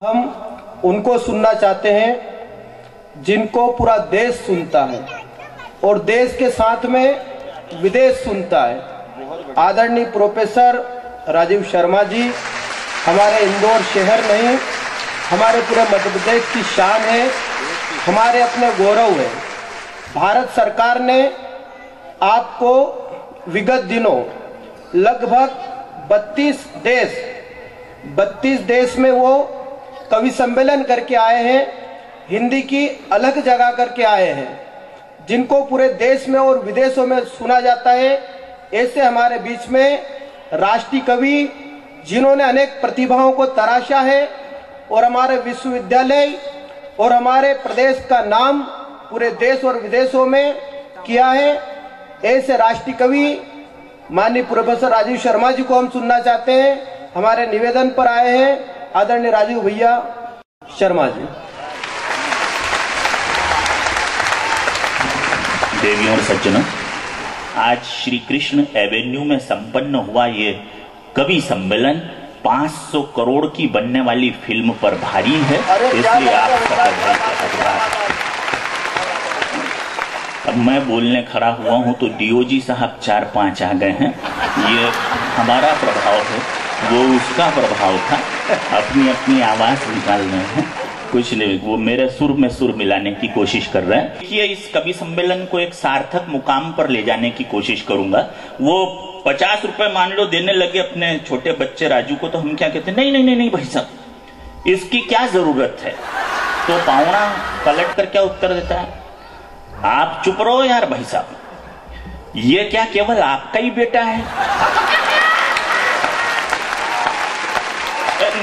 हम उनको सुनना चाहते हैं जिनको पूरा देश सुनता है और देश के साथ में विदेश सुनता है। आदरणीय प्रोफेसर राजीव शर्मा जी हमारे इंदौर शहर नहीं, हमारे पूरे मध्य प्रदेश की शान है, हमारे अपने गौरव है। भारत सरकार ने आपको विगत दिनों लगभग 32 देश में वो कवि सम्मेलन करके आए हैं, हिंदी की अलग जगह करके आए हैं, जिनको पूरे देश में और विदेशों में सुना जाता है। ऐसे हमारे बीच में राष्ट्रीय कवि जिन्होंने अनेक प्रतिभाओं को तराशा है और हमारे विश्वविद्यालय और हमारे प्रदेश का नाम पूरे देश और विदेशों में किया है, ऐसे राष्ट्रीय कवि माननीय प्रोफेसर राजीव शर्मा जी को हम सुनना चाहते हैं। हमारे निवेदन पर आए हैं आदरणीय राजीव भैया शर्मा जी। देवियों और सज्जनों, आज श्री कृष्ण एवेन्यू में संपन्न हुआ ये कवि सम्मेलन 500 करोड़ की बनने वाली फिल्म पर भारी है, इसलिए आप सबका धन्यवाद। अब मैं बोलने खड़ा हुआ हूं तो डीओजी साहब 4-5 आ गए हैं। ये हमारा प्रभाव है, वो उसका प्रभाव था। अपनी अपनी आवाज निकाल रहे हैं, कुछ नहीं, वो मेरे सुर में सुर मिलाने की कोशिश कर रहे हैं। देखिए, इस कवि सम्मेलन को एक सार्थक मुकाम पर ले जाने की कोशिश करूंगा। वो 50 रुपए मान लो देने लगे अपने छोटे बच्चे राजू को, तो हम क्या कहते हैं, नहीं नहीं नहीं नहीं भाई साहब, इसकी क्या जरूरत है। तो पावना पलट कर क्या उत्तर देता है, आप चुप रहो यार भाई साहब, ये क्या केवल आपका ही बेटा है।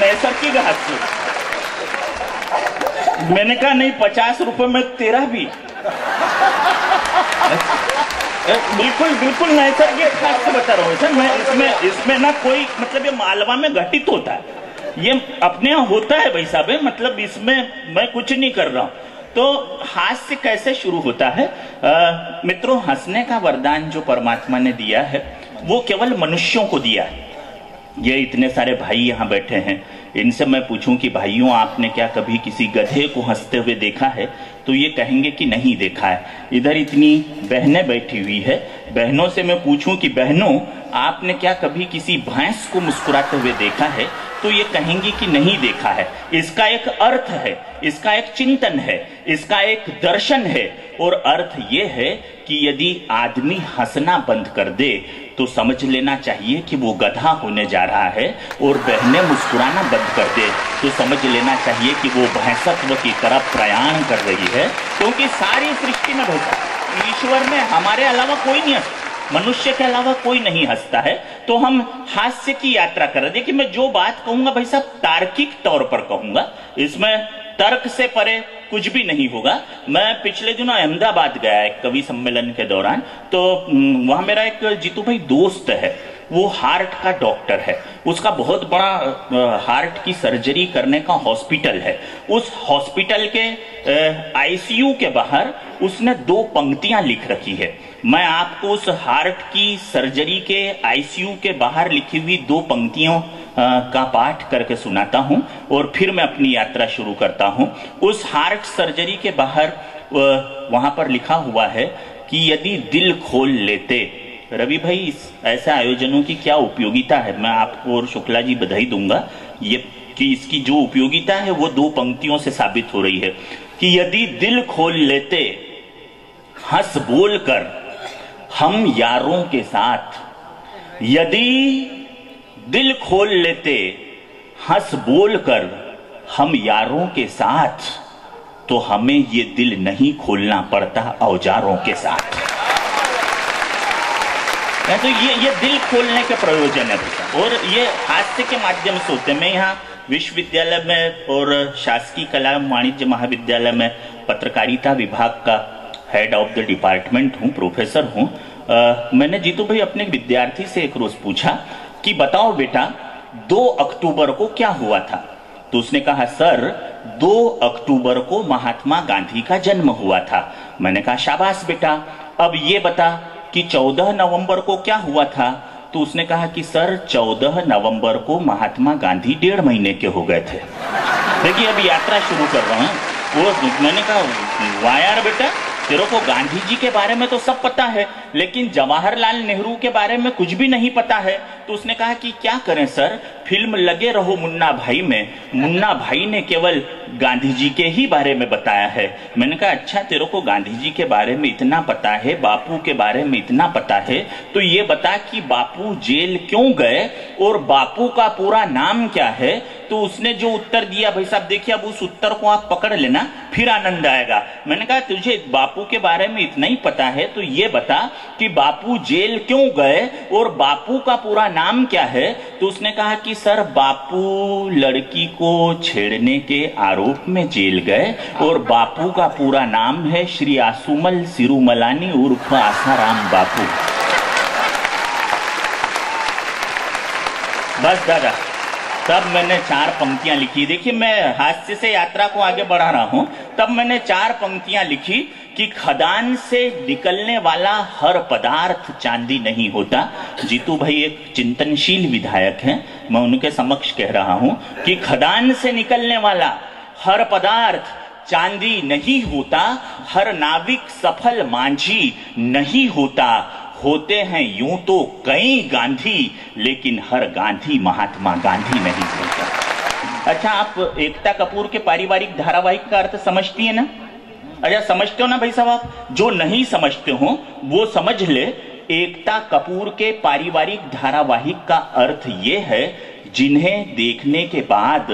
नैसर्गिक हास्य। मैंने कहा नहीं, 50 रुपए में तेरा भी। बिल्कुल बिल्कुल नैसर्गिक हास्य बता रहा हूँ सर मैं। इसमें ना कोई मतलब ये मालवा में घटित होता है, ये अपने यहाँ होता है भाई साहब, मतलब इसमें मैं कुछ नहीं कर रहा हूँ। तो हास्य कैसे शुरू होता है मित्रों, हंसने का वरदान जो परमात्मा ने दिया है वो केवल मनुष्यों को दिया है। ये इतने सारे भाई यहाँ बैठे हैं, इनसे मैं पूछूं कि भाइयों आपने क्या कभी किसी गधे को हंसते हुए देखा है, तो ये कहेंगे कि नहीं देखा है। इधर इतनी बहनें बैठी हुई है, बहनों से मैं पूछूं कि बहनों आपने क्या कभी किसी भैंस को मुस्कुराते हुए देखा है, तो ये कहेंगी कि नहीं देखा है। इसका एक अर्थ है, इसका एक चिंतन है, इसका एक दर्शन है, और अर्थ ये है कि यदि आदमी हंसना बंद कर दे तो समझ लेना चाहिए कि वो गधा होने जा रहा है, और बहनें मुस्कुराना बंद कर दे तो समझ लेना चाहिए कि वो भैंसत्व की तरफ प्रयाण कर रही है। क्योंकि सारी सृष्टि में भैंसा, ईश्वर में हमारे अलावा कोई नहीं हंसता, मनुष्य के अलावा कोई नहीं हंसता है। तो हम हास्य की यात्रा कर रहे हैं। देखिए, मैं जो बात कहूंगा भाई साहब तार्किक तौर पर कहूंगा, इसमें तर्क से परे कुछ भी नहीं होगा। मैं पिछले दिनों अहमदाबाद गया एक कवि सम्मेलन के दौरान, तो वहां मेरा एक जीतू भाई दोस्त है, वो हार्ट का डॉक्टर है, उसका बहुत बड़ा हार्ट की सर्जरी करने का हॉस्पिटल है। उस हॉस्पिटल के आईसीयू के बाहर उसने 2 पंक्तियां लिख रखी है। मैं आपको उस हार्ट की सर्जरी के आईसीयू के बाहर लिखी हुई 2 पंक्तियों का पाठ करके सुनाता हूं और फिर मैं अपनी यात्रा शुरू करता हूं। उस हार्ट सर्जरी के बाहर वहां पर लिखा हुआ है कि यदि दिल खोल लेते, रवि भाई इस ऐसे आयोजनों की क्या उपयोगिता है, मैं आपको और शुक्ला जी बधाई दूंगा ये कि इसकी जो उपयोगिता है वो 2 पंक्तियों से साबित हो रही है कि यदि दिल खोल लेते हंस बोल कर हम यारों के साथ, यदि दिल खोल लेते हंस बोल कर हम यारों के साथ, तो हमें ये दिल नहीं खोलना पड़ता औजारों के साथ। तो ये दिल खोलने के प्रयोजन है और ये हास्य के माध्यम से होते हैं। मैं यहाँ विश्वविद्यालय में और शासकीय कला वाणिज्य महाविद्यालय में पत्रकारिता विभाग का हेड ऑफ द डिपार्टमेंट हूँ, प्रोफेसर हूँ। मैंने जीतू भाई अपने विद्यार्थी से एक रोज पूछा कि बताओ बेटा 2 अक्टूबर को क्या हुआ था, तो उसने कहा सर 2 अक्टूबर को महात्मा गांधी का जन्म हुआ था। मैंने कहा शाबाश बेटा, अब ये बता कि 14 नवंबर को क्या हुआ था, तो उसने कहा कि सर 14 नवंबर को महात्मा गांधी 1.5 महीने के हो गए थे। देखिए अभी यात्रा शुरू कर रहा हूँ। वो मैंने कहा वाह यार बेटा, तेरे को गांधी जी के बारे में तो सब पता है, लेकिन जवाहरलाल नेहरू के बारे में कुछ भी नहीं पता है। तो उसने कहा कि क्या करें सर, फिल्म लगे रहो मुन्ना भाई में, मुन्ना भाई ने केवल गांधी जी के ही बारे में बताया है। मैंने कहा अच्छा, तेरे को गांधी जी के बारे में इतना पता है, बापू के बारे में इतना पता है, तो ये बता कि बापू जेल क्यों गए और बापू का पूरा नाम क्या है। तो उसने जो उत्तर दिया, भाई साहब देखिए, अब उस उत्तर को आप पकड़ लेना, फिर आनंद आएगा। मैंने कहा तुझे बापू के बारे में इतना ही पता है, तो ये बता कि बापू जेल क्यों गए और बापू का पूरा नाम क्या है। तो उसने कहा कि सर, बापू लड़की को छेड़ने के आरोप में जेल गए और बापू का पूरा नाम है श्री आसुमल सिरुमलानी उर्फ आसाराम बापू। बस दादा, तब मैंने 4 पंक्तियां लिखी। देखिए मैं हास्य से यात्रा को आगे बढ़ा रहा हूं। तब मैंने 4 पंक्तियां लिखी कि खदान से निकलने वाला हर पदार्थ चांदी नहीं होता। जीतू भाई एक चिंतनशील विधायक हैं, मैं उनके समक्ष कह रहा हूं कि खदान से निकलने वाला हर पदार्थ चांदी नहीं होता, हर नाविक सफल मांझी नहीं होता, होते हैं यूं तो कई गांधी, लेकिन हर गांधी महात्मा गांधी नहीं होता। अच्छा, आप एकता कपूर के पारिवारिक धारावाहिक का अर्थ समझती है ना? अच्छा समझते हो ना भाई साहब? आप जो नहीं समझते हो वो समझ ले, एकता कपूर के पारिवारिक धारावाहिक का अर्थ ये है जिन्हें देखने के बाद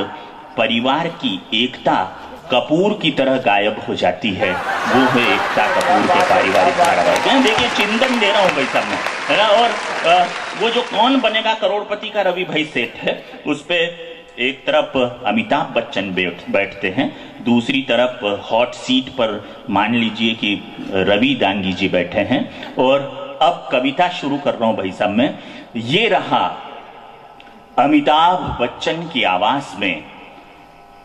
परिवार की एकता कपूर की तरह गायब हो जाती है, वो है एकता कपूर के पारिवारिक धारावाहिक। देखिए चिंतन दे रहा हूं भाई साहब मैं, है ना। और वो जो कौन बनेगा करोड़पति का रवि भाई सेठ है, उस पे एक तरफ अमिताभ बच्चन बैठते हैं, दूसरी तरफ हॉट सीट पर मान लीजिए कि रवि दांगी जी बैठे हैं। और अब कविता शुरू कर रहा हूं भाई साहब मैं। ये रहा अमिताभ बच्चन की आवाज में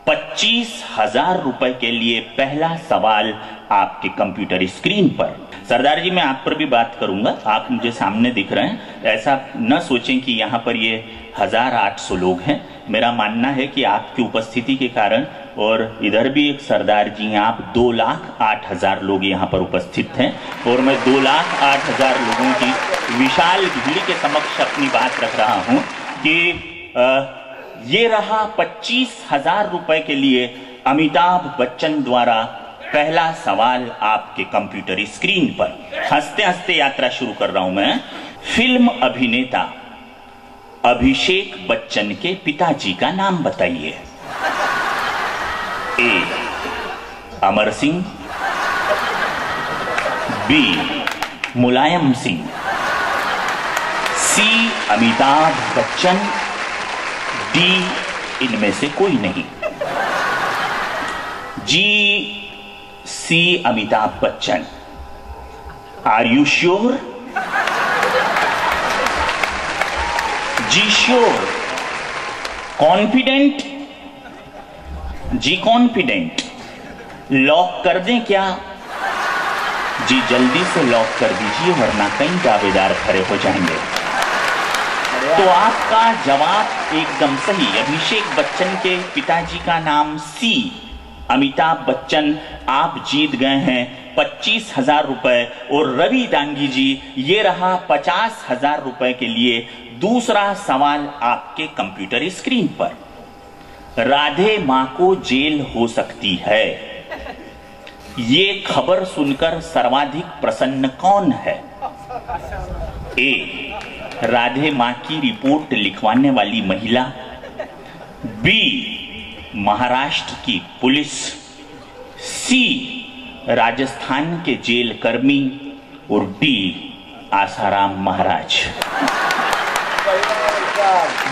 25,000 रुपए के लिए पहला सवाल आपके कंप्यूटर स्क्रीन पर। सरदार जी मैं आप पर भी बात करूंगा, आप मुझे सामने दिख रहे हैं, ऐसा न सोचें कि यहाँ पर ये 1800 लोग हैं। मेरा मानना है कि आपकी उपस्थिति के कारण, और इधर भी एक सरदार जी हैं, आप 2,08,000 लोग यहाँ पर उपस्थित हैं, और मैं 2,08,000 लोगों की विशाल भीड़ के समक्ष अपनी बात रख रहा हूँ कि ये रहा 25,000 रुपए के लिए अमिताभ बच्चन द्वारा पहला सवाल आपके कंप्यूटर स्क्रीन पर। हंसते हंसते यात्रा शुरू कर रहा हूं मैं। फिल्म अभिनेता अभिषेक बच्चन के पिताजी का नाम बताइए। A Amar Singh, B Mulayam Singh, C Amitabh Bachchan, D इनमें से कोई नहीं। जी C Amitabh Bachchan. Are you sure? जी श्योर। कॉन्फिडेंट? जी कॉन्फिडेंट। लॉक कर दें क्या? जी जल्दी से लॉक कर दीजिए, वरना कई दावेदार खड़े हो जाएंगे। तो आपका जवाब एकदम सही। अभिषेक बच्चन के पिताजी का नाम सी अमिताभ बच्चन। आप जीत गए हैं 25,000 रुपए। और रवि दांगी जी, ये रहा 50,000 रुपए के लिए दूसरा सवाल आपके कंप्यूटर स्क्रीन पर। राधे मां को जेल हो सकती है, ये खबर सुनकर सर्वाधिक प्रसन्न कौन है? ए राधे मां की रिपोर्ट लिखवाने वाली महिला, बी महाराष्ट्र की पुलिस, सी राजस्थान के जेल कर्मी, और डी आसाराम महाराज।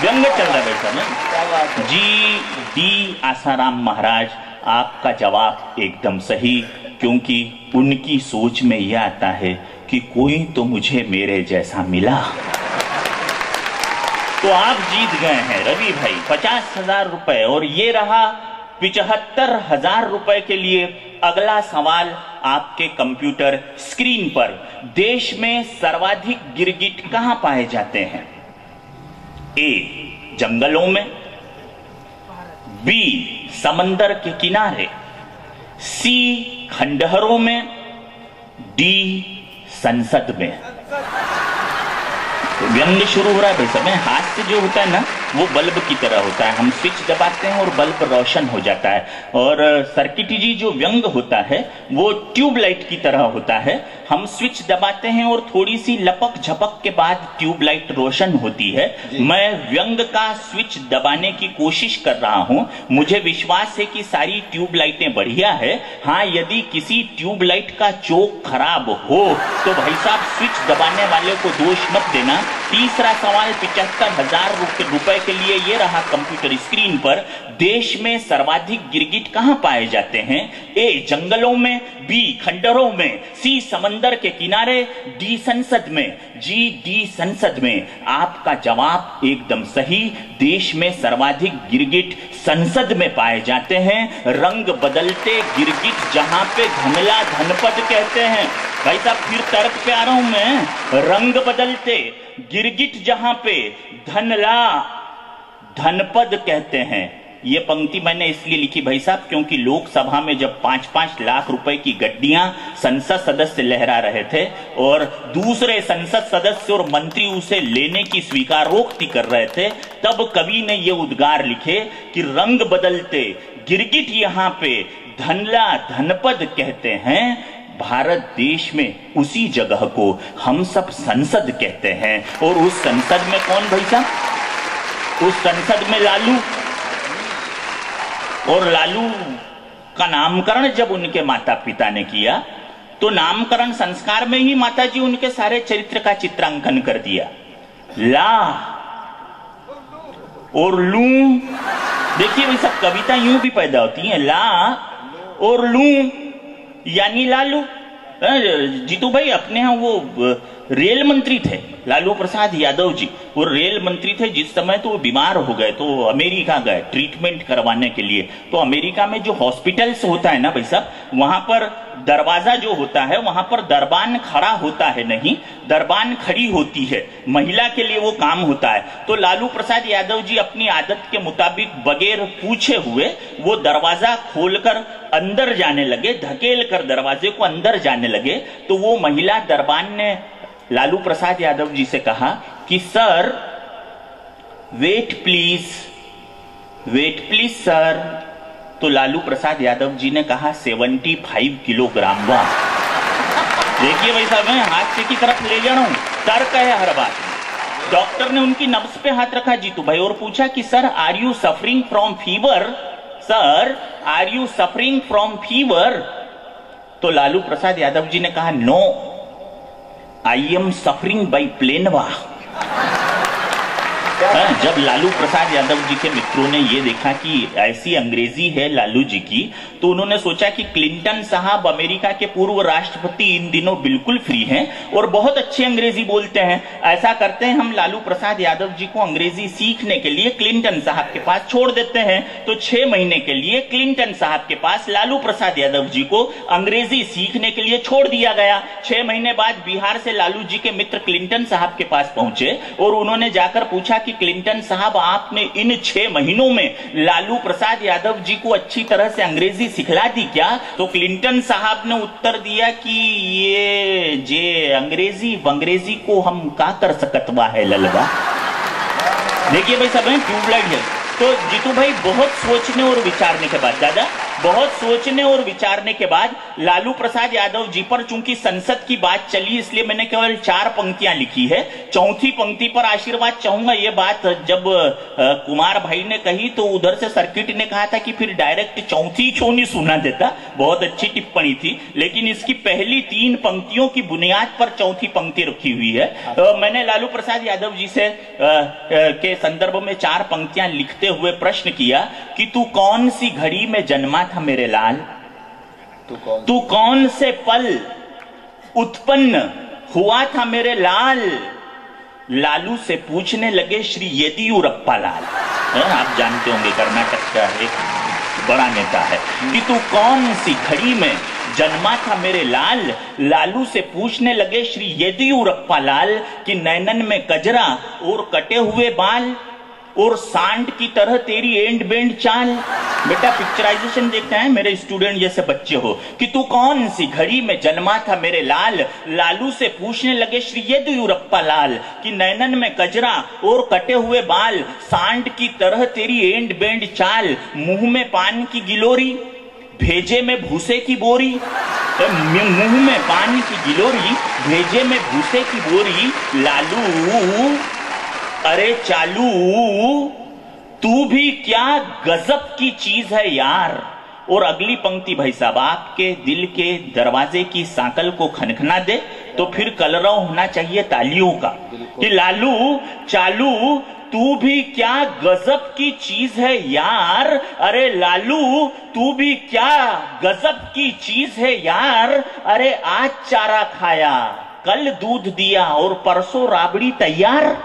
व्यंग चल रहा है सर। जी डी आसाराम महाराज, आपका जवाब एकदम सही, क्योंकि उनकी सोच में यह आता है कि कोई तो मुझे मेरे जैसा मिला। तो आप जीत गए हैं रवि भाई 50,000 रुपए। और ये रहा 75,000 रुपए के लिए अगला सवाल आपके कंप्यूटर स्क्रीन पर। देश में सर्वाधिक गिरगिट कहां पाए जाते हैं? ए जंगलों में, बी समंदर के किनारे, सी खंडहरों में, डी संसद में। व्यंग्य शुरू हो रहा है भाई साहब। हास्य जो होता है ना वो बल्ब की तरह होता है, हम स्विच दबाते हैं और बल्ब रोशन हो जाता है। और सर्किटरी जो व्यंग होता है वो ट्यूबलाइट की तरह होता है, हम स्विच दबाते हैं और थोड़ी सी लपक झपक के बाद ट्यूबलाइट रोशन होती है। मैं व्यंग का स्विच दबाने की कोशिश कर रहा हूं, मुझे विश्वास है कि सारी ट्यूबलाइटें बढ़िया है। हाँ, यदि किसी ट्यूबलाइट का चोक खराब हो तो भाई साहब स्विच दबाने वाले को दोष मत देना। तीसरा सवाल 75,000 रुपए के लिए ये रहा कंप्यूटर स्क्रीन पर। देश में सर्वाधिक गिरगिट कहां पाए जाते हैं? ए जंगलों में, बी खंडहरों में, सी समंदर के किनारे, डी संसद में। जी डी संसद में। आपका जवाब एकदम सही। देश में सर्वाधिक गिरगिट संसद में पाए जाते हैं। रंग बदलते गिरगिट जहां पे धनला धनपद कहते हैं। भाई साहब फिर तर्क पे आ रहा हूं मैं। रंग बदलते गिरगिट जहां पे धनला धनपद कहते हैं। ये पंक्ति मैंने इसलिए लिखी भाई साहब क्योंकि लोकसभा में जब 5-5 लाख रुपए की गड्डियां संसद सदस्य लहरा रहे थे और दूसरे संसद सदस्य और मंत्री उसे लेने की स्वीकारोक्ति कर रहे थे, तब कवि ने ये उद्गार लिखे कि रंग बदलते गिरगिट यहां पे धनला धनपद कहते हैं। भारत देश में उसी जगह को हम सब संसद कहते हैं। और उस संसद में कौन भाई साहब? उस संसद में लालू। और लालू का नामकरण जब उनके माता पिता ने किया तो नामकरण संस्कार में ही माताजी उनके सारे चरित्र का चित्रांकन कर दिया। ला और लू, देखिए भाई सब कविता यूं भी पैदा होती है। ला और लू यानी लालू। जीतू भाई अपने यहां वो रेल मंत्री थे लालू प्रसाद यादव जी, वो रेल मंत्री थे जिस समय तो वो बीमार हो गए तो अमेरिका गए ट्रीटमेंट करवाने के लिए। तो अमेरिका में जो हॉस्पिटल्स होता है ना भाई साहब, वहां पर दरवाजा जो होता है वहां पर दरबान खड़ा होता है नहीं, दरबान खड़ी होती है, महिला के लिए वो काम होता है। तो लालू प्रसाद यादव जी अपनी आदत के मुताबिक बगैर पूछे हुए वो दरवाजा खोलकर अंदर जाने लगे, धकेल कर दरवाजे को अंदर जाने लगे। तो वो महिला दरबान ने लालू प्रसाद यादव जी से कहा कि सर वेट प्लीज सर। तो लालू प्रसाद यादव जी ने कहा 75 किलोग्राम। वाह, देखिए भाई साहब मैं हाथ की तरफ ले जा रहा हूं, तर्क है हर बात। डॉक्टर ने उनकी नब्ज पे हाथ रखा जीतू भाई और पूछा कि sir are you suffering from fever? Sir are you suffering from fever? तो लालू प्रसाद यादव जी ने कहा no, I am suffering by प्लेनवा। जब लालू प्रसाद यादव जी के मित्रों ने ये देखा कि ऐसी अंग्रेजी है लालू जी की, तो उन्होंने सोचा कि क्लिंटन साहब अमेरिका के पूर्व राष्ट्रपति इन दिनों बिल्कुल फ्री हैं और बहुत अच्छी अंग्रेजी बोलते हैं। ऐसा करते हैं हम लालू प्रसाद यादव जी को अंग्रेजी सीखने के लिए क्लिंटन साहब के पास छोड़ देते हैं। तो 6 महीने के लिए क्लिंटन साहब के पास लालू प्रसाद यादव जी को अंग्रेजी सीखने के लिए छोड़ दिया गया। 6 महीने बाद बिहार से लालू जी के मित्र क्लिंटन साहब के पास पहुंचे और उन्होंने जाकर पूछा कि क्लिंटन साहब आपने इन 6 महीनों में लालू प्रसाद यादव जी को अच्छी तरह से अंग्रेजी सिखला दी क्या? तो क्लिंटन साहब ने उत्तर दिया कि ये जे अंग्रेजी वंग्रेजी को हम का कर सकतवा है ललवा। देखिए भाई सब ट्यूबलाइट है। तो जीतू भाई बहुत सोचने और विचारने के बाद, दादा बहुत सोचने और विचारने के बाद लालू प्रसाद यादव जी पर चूंकि संसद की बात चली इसलिए मैंने केवल 4 पंक्तियां लिखी है। चौथी पंक्ति पर आशीर्वाद चाहूंगा। ये बात जब कुमार भाई ने कही तो उधर से सर्किट ने कहा था कि फिर डायरेक्ट चौथी क्यों नहीं सुना देता, बहुत अच्छी टिप्पणी थी, लेकिन इसकी पहली 3 पंक्तियों की बुनियाद पर चौथी पंक्ति रखी हुई है। मैंने लालू प्रसाद यादव जी से के संदर्भ में 4 पंक्तियां लिखते हुए प्रश्न किया कि तू कौन सी घड़ी में जन्मा था मेरे लाल, तू कौन से पल उत्पन्न हुआ था मेरे लाल। लालू से पूछने लगे श्री येदियुरप्पा लाल, आप जानते होंगे कर्नाटक का एक बड़ा नेता है, कि तू कौन सी घड़ी में जन्मा था मेरे लाल। लालू से पूछने लगे श्री येदियुरप्पा लाल कि नैनन में कजरा और कटे हुए बाल, और सांड की तरह तेरी एंड बेंड चाल। बेटा पिक्चराइजेशन देखते हैं मेरे स्टूडेंट जैसे बच्चे हो कि तू कौन सी घड़ी में जन्मा था मेरे लाल। लालू से पूछने लगे श्री येदियुरप्पा लाल कि नैनन में कजरा और कटे हुए बाल, सांड की तरह तेरी एंड बेंड चाल, मुंह में पान की गिलोरी, भेजे में भूसे की बोरी। मुंह में पान की गिलोरी, भेजे में भूसे की बोरी। लालू अरे चालू, तू भी क्या गजब की चीज है यार। और अगली पंक्ति भाई साहब, आपके दिल के दरवाजे की सांकल को खनखना दे तो फिर कलरव होना चाहिए तालियों का कि लालू चालू तू भी क्या गजब की चीज है यार। अरे लालू तू भी क्या गजब की चीज है यार। अरे आज चारा खाया, कल दूध दिया और परसों राबड़ी तैयार।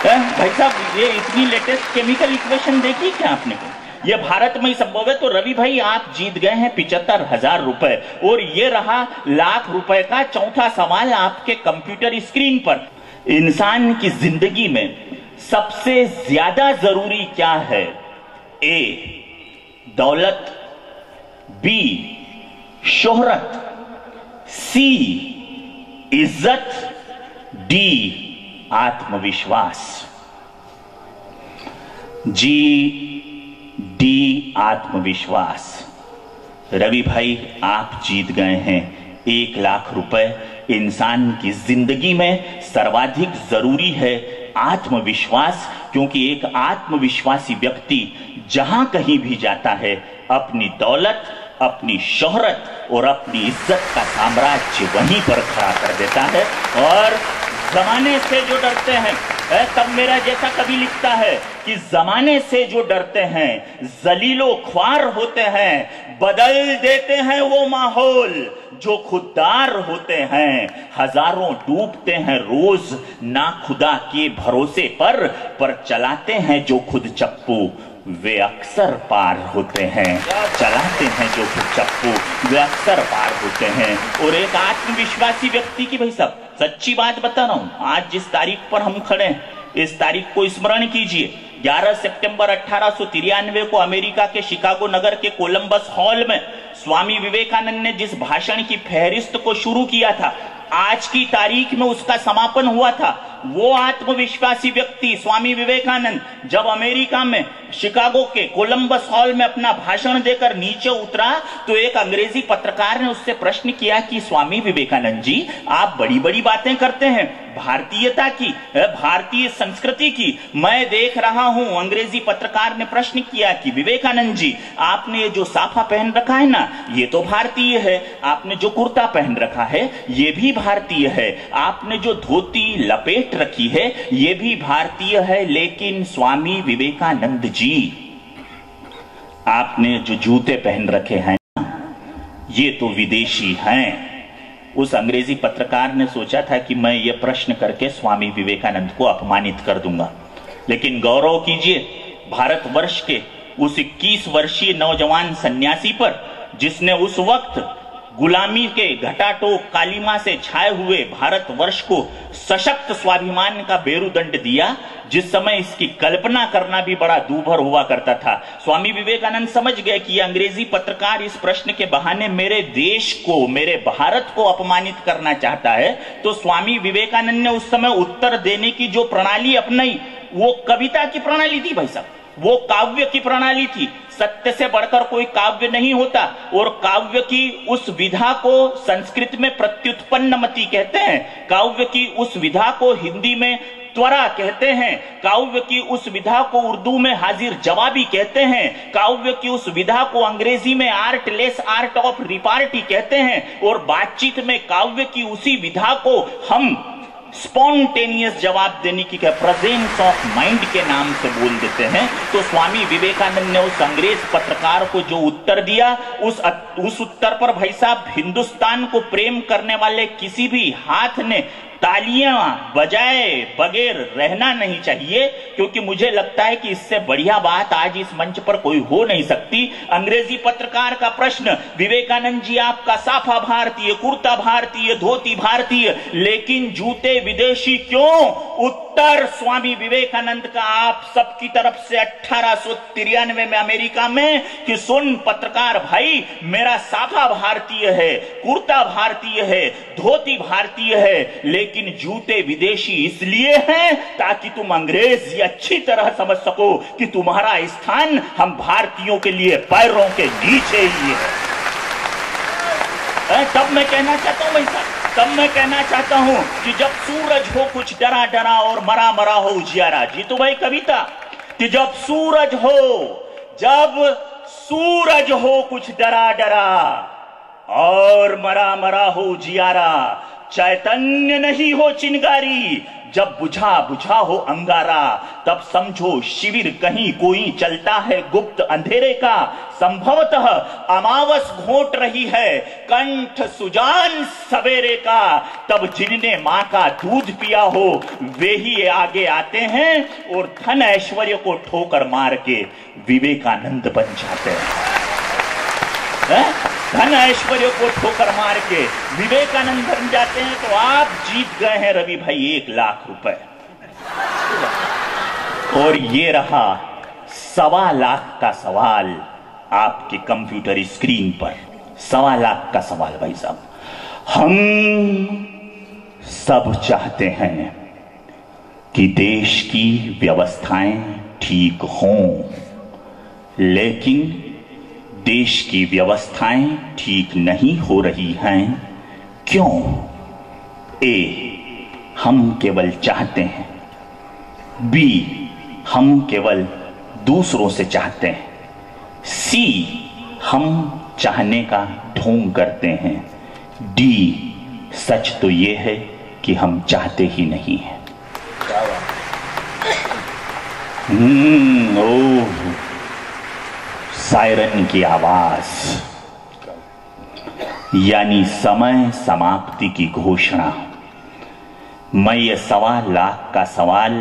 भाई साहब ये इतनी लेटेस्ट केमिकल इक्वेशन देखी क्या आपने को? ये भारत में ही संभव है। तो रवि भाई आप जीत गए हैं 75,000 रुपए और ये रहा लाख रुपए का चौथा सवाल आपके कंप्यूटर स्क्रीन पर। इंसान की जिंदगी में सबसे ज्यादा जरूरी क्या है? ए दौलत, बी शोहरत, सी इज्जत, डी आत्मविश्वास। जी डी आत्मविश्वास। रवि भाई आप जीत गए हैं 1 लाख रुपए। इंसान की जिंदगी में सर्वाधिक जरूरी है आत्मविश्वास, क्योंकि एक आत्मविश्वासी व्यक्ति जहां कहीं भी जाता है अपनी दौलत, अपनी शोहरत और अपनी इज्जत का साम्राज्य वहीं पर खड़ा कर देता है। और जमाने से जो डरते हैं, तब मेरा जैसा कभी लिखता है कि जमाने से जो डरते हैं जलीलो ख्वार होते हैं, बदल देते हैं वो माहौल। जो खुददार होते हैं हजारों डूबते हैं रोज ना खुदा के भरोसे पर चलाते हैं जो खुद चप्पू वे अक्सर पार होते हैं। चलाते हैं जो खुद चप्पू वे अक्सर पार होते हैं। और एक आत्मविश्वासी व्यक्ति की भाई साहब सच्ची बात बता रहा हूं, आज जिस तारीख पर हम खड़े हैं इस तारीख को स्मरण कीजिए। 11 सितंबर 1893 को अमेरिका के शिकागो नगर के कोलंबस हॉल में स्वामी विवेकानंद ने जिस भाषण की फहरिस्त को शुरू किया था, आज की तारीख में उसका समापन हुआ था। वो आत्मविश्वासी व्यक्ति स्वामी विवेकानंद जब अमेरिका में शिकागो के कोलंबस हॉल में अपना भाषण देकर नीचे उतरा तो एक अंग्रेजी पत्रकार ने उससे प्रश्न किया कि स्वामी विवेकानंद जी आप बड़ी बड़ी बातें करते हैं भारतीयता की, भारतीय संस्कृति की, मैं देख रहा हूं। अंग्रेजी पत्रकार ने प्रश्न किया कि विवेकानंद जी आपने ये जो साफा पहन रखा है ना ये तो भारतीय है, आपने जो कुर्ता पहन रखा है ये भी भारतीय है, आपने जो धोती लपेट रखी है ये भी भारतीय है, लेकिन स्वामी विवेकानंद जी आपने जो जूते पहन रखे हैं ये तो विदेशी हैं। उस अंग्रेजी पत्रकार ने सोचा था कि मैं ये प्रश्न करके स्वामी विवेकानंद को अपमानित कर दूंगा, लेकिन गौरव कीजिए भारतवर्ष के उस 21 वर्षीय नौजवान सन्यासी पर जिसने उस वक्त गुलामी के घटाटोप कालिमा से छाए हुए भारतवर्ष को सशक्त स्वाभिमान का बेरुदंड दिया, जिस समय इसकी कल्पना करना भी बड़ा दूभर हुआ करता था। स्वामी विवेकानंद समझ गए कि यह अंग्रेजी पत्रकार इस प्रश्न के बहाने मेरे देश को, मेरे भारत को अपमानित करना चाहता है। तो स्वामी विवेकानंद ने उस समय उत्तर देने की जो प्रणाली अपनाई वो कविता की प्रणाली थी भाई साहब, वो काव्य की प्रणाली थी। सत्य से बढ़कर कोई काव्य नहीं होता और काव्य की उस विधा को संस्कृत में प्रत्युत्पन्नमति कहते हैं, काव्य की उस विधा को हिंदी में त्वरा कहते हैं, काव्य की उस विधा को उर्दू में हाजिर जवाबी कहते हैं, काव्य की उस विधा को अंग्रेजी में आर्टलेस आर्ट ऑफ रिपार्टी कहते हैं, और बातचीत में काव्य की उसी विधा को हम स्पॉन्टेनियस जवाब देने की प्रेजेंस ऑफ माइंड के नाम से बोल देते हैं। तो स्वामी विवेकानंद ने उस अंग्रेज पत्रकार को जो उत्तर दिया उस उत्तर पर भाई साहब हिंदुस्तान को प्रेम करने वाले किसी भी हाथ ने तालियां बजाए बगैर रहना नहीं चाहिए, क्योंकि मुझे लगता है कि इससे बढ़िया बात आज इस मंच पर कोई हो नहीं सकती। अंग्रेजी पत्रकार का प्रश्न, विवेकानंद जी आपका साफा भारतीय, कुर्ता भारतीय, धोती भारतीय, लेकिन जूते विदेशी क्यों? उत्तर स्वामी विवेकानंद का आप सबकी तरफ से 1893 में अमेरिका में कि सुन पत्रकार भाई, मेरा साफा भारतीय है, कुर्ता भारतीय है, धोती भारतीय है, लेकिन जूते विदेशी इसलिए हैं ताकि तुम अंग्रेजी अच्छी तरह समझ सको कि तुम्हारा स्थान हम भारतीयों के लिए पैरों के नीचे ही है। तब मैं कहना चाहता हूं ऐसा, तब मैं कहना चाहता हूं कि जब सूरज हो कुछ डरा डरा और मरा मरा हो उजियारा, जी तो भाई कविता, कि जब सूरज हो कुछ डरा डरा और मरा मरा हो उजियारा, चैतन्य नहीं हो चिंगारी, जब बुझा बुझा हो अंगारा, तब समझो शिविर कहीं कोई चलता है गुप्त अंधेरे का, संभवतः अमावस घोट रही है कंठ सुजान सवेरे का, तब जिनने मां का दूध पिया हो वे ही आगे आते हैं और धन ऐश्वर्य को ठोकर मार के विवेकानंद बन जाते हैं। धन ऐश्वर्य को ठोकर मार के विवेकानंद बन जाते हैं। तो आप जीत गए हैं रवि भाई 1 लाख रुपए, और ये रहा 1.25 लाख का सवाल आपके कंप्यूटर स्क्रीन पर। 1.25 लाख का सवाल भाई साहब, हम सब चाहते हैं कि देश की व्यवस्थाएं ठीक हों, लेकिन देश की व्यवस्थाएं ठीक नहीं हो रही हैं। क्यों? ए, हम केवल चाहते हैं। बी, हम केवल दूसरों से चाहते हैं। सी, हम चाहने का ढोंग करते हैं। डी, सच तो यह है कि हम चाहते ही नहीं हैं। ओह, सायरन की आवाज, यानी समय समाप्ति की घोषणा। मैं ये 1.25 लाख का सवाल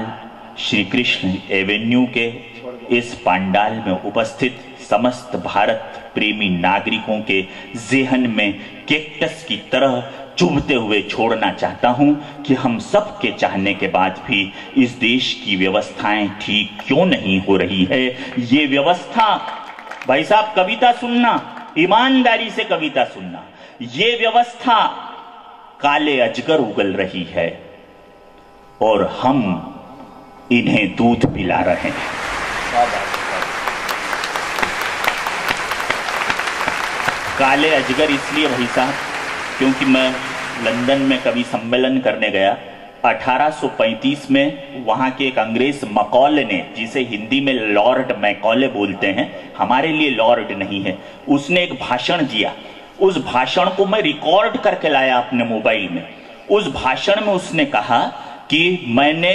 श्री कृष्ण एवेन्यू के इस पंडाल में उपस्थित समस्त भारत प्रेमी नागरिकों के जेहन में कैक्टस की तरह चुभते हुए छोड़ना चाहता हूं कि हम सब के चाहने के बाद भी इस देश की व्यवस्थाएं ठीक क्यों नहीं हो रही है। ये व्यवस्था, भाई साहब कविता सुनना, ईमानदारी से कविता सुनना, ये व्यवस्था काले अजगर उगल रही है और हम इन्हें दूध पिला रहे हैं। काले अजगर इसलिए भाई साहब क्योंकि मैं लंदन में कवि सम्मेलन करने गया 1835 में। वहां के एक अंग्रेज मकॉले ने, जिसे हिंदी में लॉर्ड मैकॉले बोलते हैं, हमारे लिए लॉर्ड नहीं है, उसने एक भाषण दिया। उस भाषण को मैं रिकॉर्ड करके लाया अपने मोबाइल में। उस भाषण में उसने कहा कि मैंने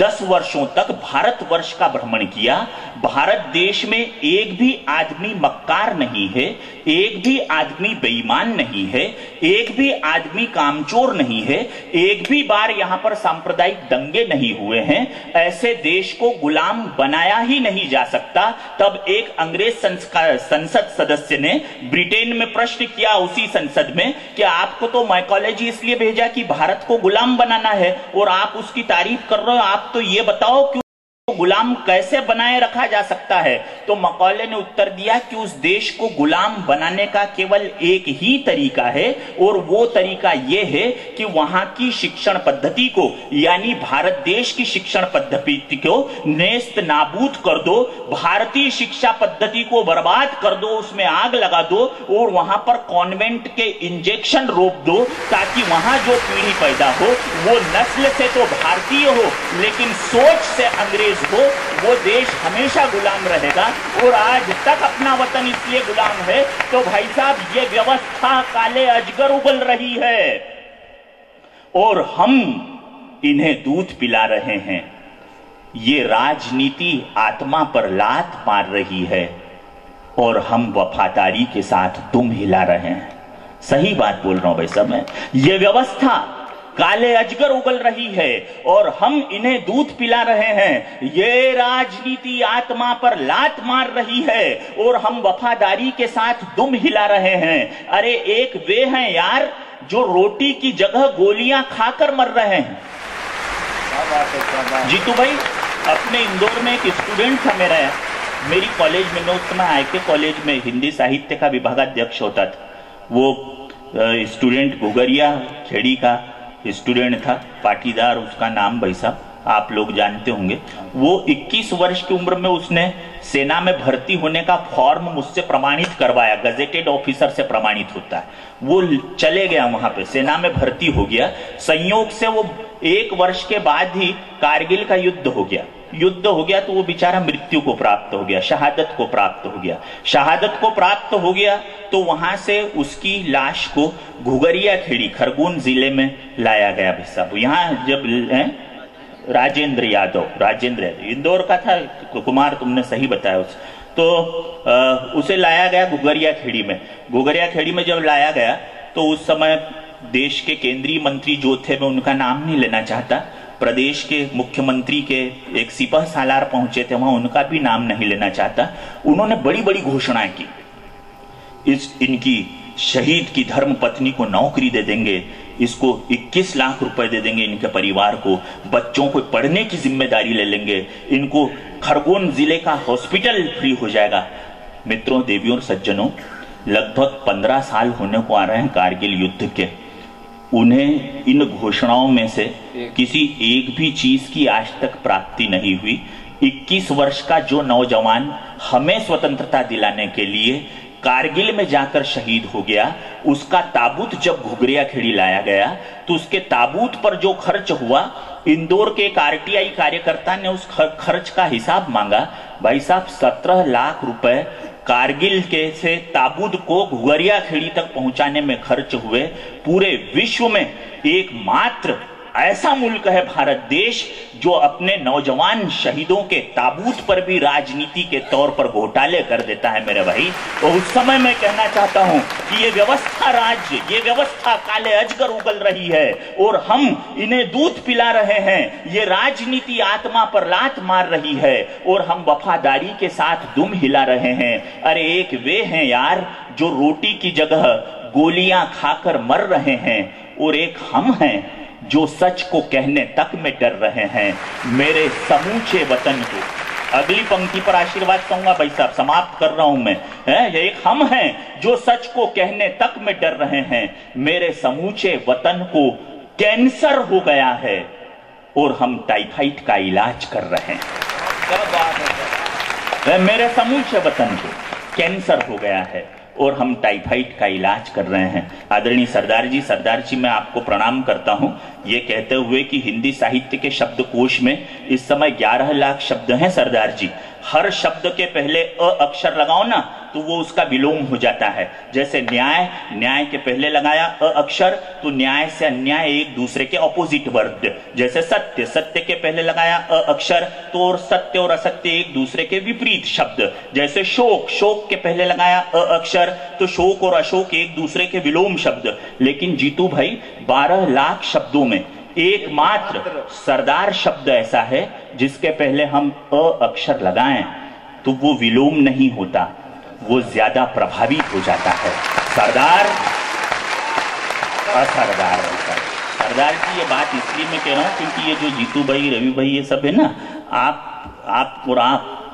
10 वर्षों तक भारतवर्ष का भ्रमण किया। भारत देश में एक भी आदमी मक्कार नहीं है, एक भी आदमी बेईमान नहीं है, एक भी आदमी कामचोर नहीं है, एक भी बार यहां पर सांप्रदायिक दंगे नहीं हुए हैं। ऐसे देश को गुलाम बनाया ही नहीं जा सकता। तब एक अंग्रेज संसद सदस्य ने ब्रिटेन में प्रश्न किया उसी संसद में कि आपको तो मैकॉले जी इसलिए भेजा कि भारत को गुलाम बनाना है और आप उसकी तारीफ कर रहे हो, आप तो ये बताओ कि गुलाम कैसे बनाए रखा जा सकता है। तो मकॉले ने उत्तर दिया कि उस देश को गुलाम बनाने का केवल एक ही तरीका है और वो तरीका ये है कि वहां की शिक्षण पद्धति को, यानी भारत देश की शिक्षण पद्धति को नेस्त नाबूद कर दो, भारतीय शिक्षा पद्धति को बर्बाद कर दो, उसमें आग लगा दो और वहां पर कॉन्वेंट के इंजेक्शन रोक दो, ताकि वहां जो पीढ़ी पैदा हो वो नस्ल से तो भारतीय हो लेकिन सोच से अंग्रेज हो। वो देश हमेशा गुलाम रहेगा और आज तक अपना वतन इसलिए गुलाम है। तो भाई साहब ये व्यवस्था काले अजगर उगल रही है और हम इन्हें दूध पिला रहे हैं। ये राजनीति आत्मा पर लात मार रही है और हम वफादारी के साथ दुम हिला रहे हैं। सही बात बोल रहा हूं भाई साहब मैं। ये व्यवस्था काले अजगर उगल रही है और हम इन्हें दूध पिला रहे हैं। ये राजनीति आत्मा पर लात मार रही है और हम वफादारी के साथ दुम हिला रहे हैं। अरे एक वे हैं यार जो रोटी की जगह गोलियां खाकर मर रहे हैं। जीतू भाई, अपने इंदौर में एक स्टूडेंट था मेरी कॉलेज में, मैं उस समय आईके कॉलेज में हिंदी साहित्य का विभागाध्यक्ष होता था। वो स्टूडेंट घुघरिया खेड़ी का स्टूडेंट था, पाटीदार उसका नाम, भाई साहब आप लोग जानते होंगे। वो 21 वर्ष की उम्र में उसने सेना में भर्ती होने का फॉर्म मुझसे प्रमाणित करवाया, गजेटेड ऑफिसर से प्रमाणित होता है। वो चले गया वहां पे, सेना में भर्ती हो गया। संयोग से वो 1 वर्ष के बाद ही कारगिल का युद्ध हो गया तो वो बेचारा मृत्यु को प्राप्त हो गया, शहादत को प्राप्त हो गया। तो वहां से उसकी लाश को घुघरिया खेड़ी खरगोन जिले में लाया गया। भाई साहब यहाँ जब राजेंद्र यादव इंदौर का था, कुमार तुमने सही बताया उस तो उसे लाया गया घुघरिया खेड़ी में जब लाया गया तो उस समय देश के केंद्रीय मंत्री जो थे, मैं उनका नाम नहीं लेना चाहता, प्रदेश के मुख्यमंत्री के एक सिपह सालार पहुंचे थे वहां, उनका भी नाम नहीं लेना चाहता। उन्होंने बड़ी बड़ी घोषणाएं की, इनकी शहीद की धर्म पत्नी को नौकरी दे देंगे, इसको 21 लाख रुपए दे देंगे इनके परिवार को, बच्चों को पढ़ने की जिम्मेदारी ले लेंगे, इनको खरगोन जिले का हॉस्पिटल फ्री हो जाएगा। मित्रों, देवियों और सज्जनों, लगभग 15 साल होने को आ रहे हैं कारगिल युद्ध के। उन्हें इन घोषणाओं में से किसी एक भी चीज की आज तक प्राप्ति नहीं हुई। 21 वर्ष का जो नौजवान हमें स्वतंत्रता दिलाने के लिए कारगिल में जाकर शहीद हो गया, उसका ताबूत जब घुघरिया खेड़ी लाया गया तो उसके ताबूत पर जो खर्च हुआ, इंदौर के एक आरटीआई कार्यकर्ता ने उस खर्च का हिसाब मांगा। भाई साहब 17 लाख रुपए कारगिल के से ताबूत को घुघरिया खेड़ी तक पहुंचाने में खर्च हुए। पूरे विश्व में एकमात्र ऐसा मुल्क है भारत देश जो अपने नौजवान शहीदों के ताबूत पर भी राजनीति के तौर पर घोटाले कर देता है मेरे भाई। तो उस समय मैं कहना चाहता हूं कि ये व्यवस्था काले अजगर उगल रही है और हम इन्हें दूध पिला रहे हैं। ये राजनीति आत्मा पर लात मार रही है और हम वफादारी के साथ दुम हिला रहे हैं। अरे एक वे हैं यार जो रोटी की जगह गोलियां खाकर मर रहे हैं और एक हम हैं जो सच को कहने तक में डर रहे हैं। मेरे समूचे वतन को, अगली पंक्ति पर आशीर्वाद कहूंगा भाई साहब, समाप्त कर रहा हूं मैं। एक हम हैं जो सच को कहने तक में डर रहे हैं। मेरे समूचे वतन को कैंसर हो गया है और हम टाइफाइड का इलाज कर रहे हैं। क्या बात है। मेरे समूचे वतन को कैंसर हो गया है और हम टाइफाइड का इलाज कर रहे हैं। आदरणीय सरदार जी मैं आपको प्रणाम करता हूं, ये कहते हुए कि हिंदी साहित्य के शब्दकोश में इस समय 11 लाख शब्द हैं सरदार जी। हर शब्द के पहले अ अक्षर लगाओ ना तो वो उसका विलोम हो जाता है। जैसे न्याय के पहले लगाया अ अक्षर तो न्याय से अन्याय एक दूसरे के ऑपोजिट वर्ड। जैसे सत्य के पहले लगाया अ अक्षर तो और सत्य और असत्य एक दूसरे के विपरीत शब्द। जैसे शोक के पहले लगाया अ अक्षर तो शोक और अशोक एक दूसरे के विलोम शब्द। लेकिन जीतू भाई 12 लाख शब्दों में एकमात्र सरदार शब्द ऐसा है जिसके पहले हम अ अक्षर लगाएं तो वो विलोम नहीं होता, वो ज्यादा प्रभावित हो जाता है। सरदार असरदार होता है। सरदार जी ये बात इसलिए मैं कह रहा हूं क्योंकि ये जो जीतू भाई, रवि भाई, ये सब है ना, आप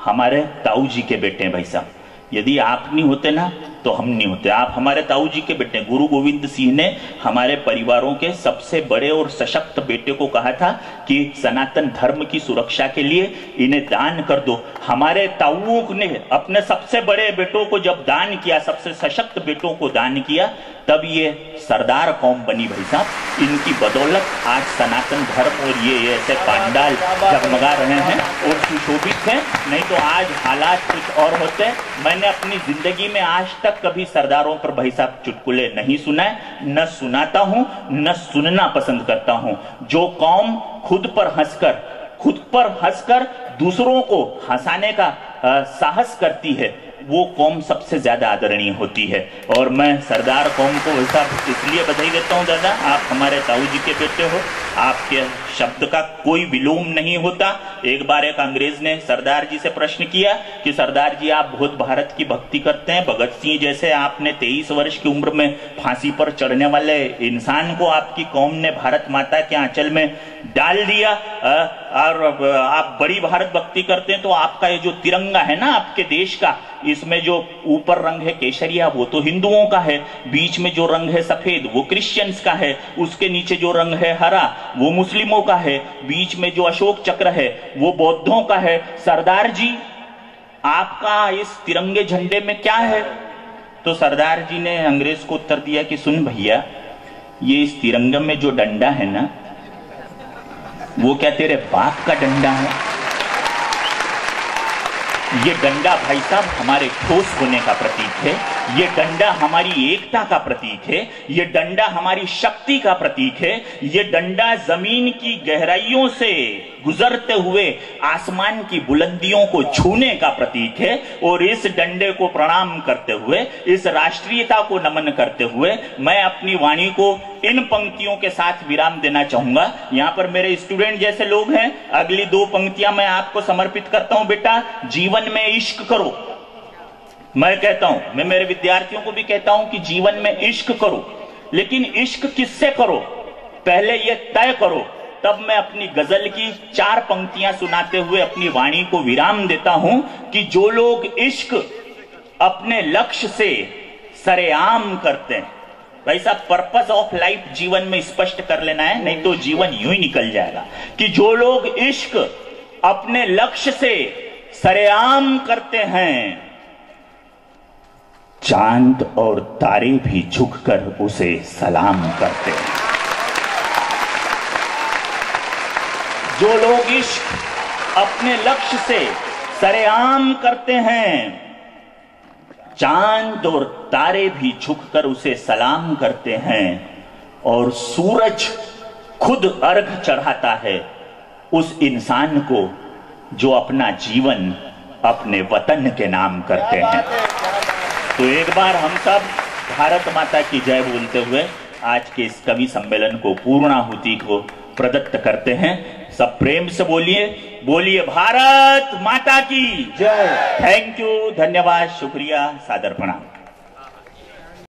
हमारे ताऊ जी के बेटे हैं भाई साहब। यदि आप नहीं होते ना तो हम नहीं होते। आप हमारे ताऊ जी के बेटे। गुरु गोविंद सिंह ने हमारे परिवारों के सबसे बड़े और सशक्त बेटे को कहा था कि सनातन धर्म की सुरक्षा के लिए इन्हें दान कर दो। हमारे ताऊओं ने अपने सबसे बड़े बेटों को जब दान किया, सबसे सशक्त बेटों को दान किया, तब ये सरदार कौम बनी भाई साहब। इनकी बदौलत आज सनातन धर्म और ये ऐसे पांडाल जगमगा रहे हैं और सुशोभित हैं। नहीं तो आज हालात कुछ और होते। मैंने अपनी जिंदगी में आज तक कभी सरदारों पर भाई साहब चुटकुले नहीं सुनाए, न सुनाता हूं, न सुनना पसंद करता हूं। जो कौम खुद पर हंसकर दूसरों को हंसाने का साहस करती है, वो कौम सबसे ज्यादा आदरणीय होती है। और मैं सरदार कौम को वैसा इसलिए बधाई देता हूँ दादा, आप हमारे ताऊ जी के बेटे हो, आपके शब्द का कोई विलोम नहीं होता। एक बार एक अंग्रेज ने सरदार जी से प्रश्न किया कि सरदार जी आप बहुत भारत की भक्ति करते हैं, भगत सिंह जैसे आपने 23 वर्ष की उम्र में फांसी पर चढ़ने वाले इंसान को आपकी कौम ने भारत माता के आंचल में डाल दिया, और आप बड़ी भारत भक्ति करते हैं, तो आपका ये जो तिरंगा है ना आपके देश का, इसमें जो ऊपर रंग है केसरिया वो तो हिंदुओं का है, बीच में जो रंग है सफेद वो क्रिश्चियंस का है, उसके नीचे जो रंग है हरा वो मुस्लिमों का है, बीच में जो अशोक चक्र है वो बौद्धों का है। सरदार जी आपका इस तिरंगे झंडे में क्या है? तो सरदार जी ने अंग्रेज को उत्तर दिया कि सुन भैया, ये इस तिरंगे में जो डंडा है ना वो क्या तेरे बाप का डंडा है? ये डंडा भाई साहब हमारे ठोस होने का प्रतीक है, ये डंडा हमारी एकता का प्रतीक है, ये डंडा हमारी शक्ति का प्रतीक है, ये डंडा जमीन की गहराइयों से गुजरते हुए आसमान की बुलंदियों को छूने का प्रतीक है। और इस डंडे को प्रणाम करते हुए, इस राष्ट्रीयता को नमन करते हुए मैं अपनी वाणी को इन पंक्तियों के साथ विराम देना चाहूंगा। यहाँ पर मेरे स्टूडेंट जैसे लोग हैं, अगली 2 पंक्तियां मैं आपको समर्पित करता हूं। बेटा, जीवन में इश्क करो। मैं कहता हूं, मैं मेरे विद्यार्थियों को भी कहता हूं कि जीवन में इश्क करो, लेकिन इश्क किससे करो पहले ये तय करो। तब मैं अपनी गजल की 4 पंक्तियां सुनाते हुए अपनी वाणी को विराम देता हूं कि जो लोग इश्क अपने लक्ष्य से सरेआम करते हैं, भाई साहब पर्पस ऑफ लाइफ जीवन में स्पष्ट कर लेना है, नहीं तो जीवन यूं ही निकल जाएगा। कि जो लोग इश्क अपने लक्ष्य से सरेआम करते हैं, चांद और तारे भी झुककर उसे सलाम करते हैं। जो लोग इश्क अपने लक्ष्य से सरेआम करते हैं, चांद और तारे भी झुककर उसे सलाम करते हैं, और सूरज खुद अर्घ चढ़ाता है उस इंसान को जो अपना जीवन अपने वतन के नाम करते हैं। तो एक बार हम सब भारत माता की जय बोलते हुए आज के इस कवि सम्मेलन को पूर्णाहुति को प्रदत्त करते हैं। सब प्रेम से बोलिए, बोलिए भारत माता की जय। थैंक यू, धन्यवाद, शुक्रिया, सादर प्रणाम।